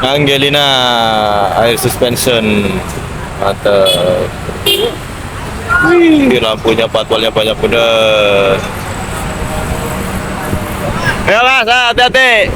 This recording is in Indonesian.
Angelina air suspension. Mantap. Wih, lampunya patwalnya banyak bener. Ayolah, hati-hati.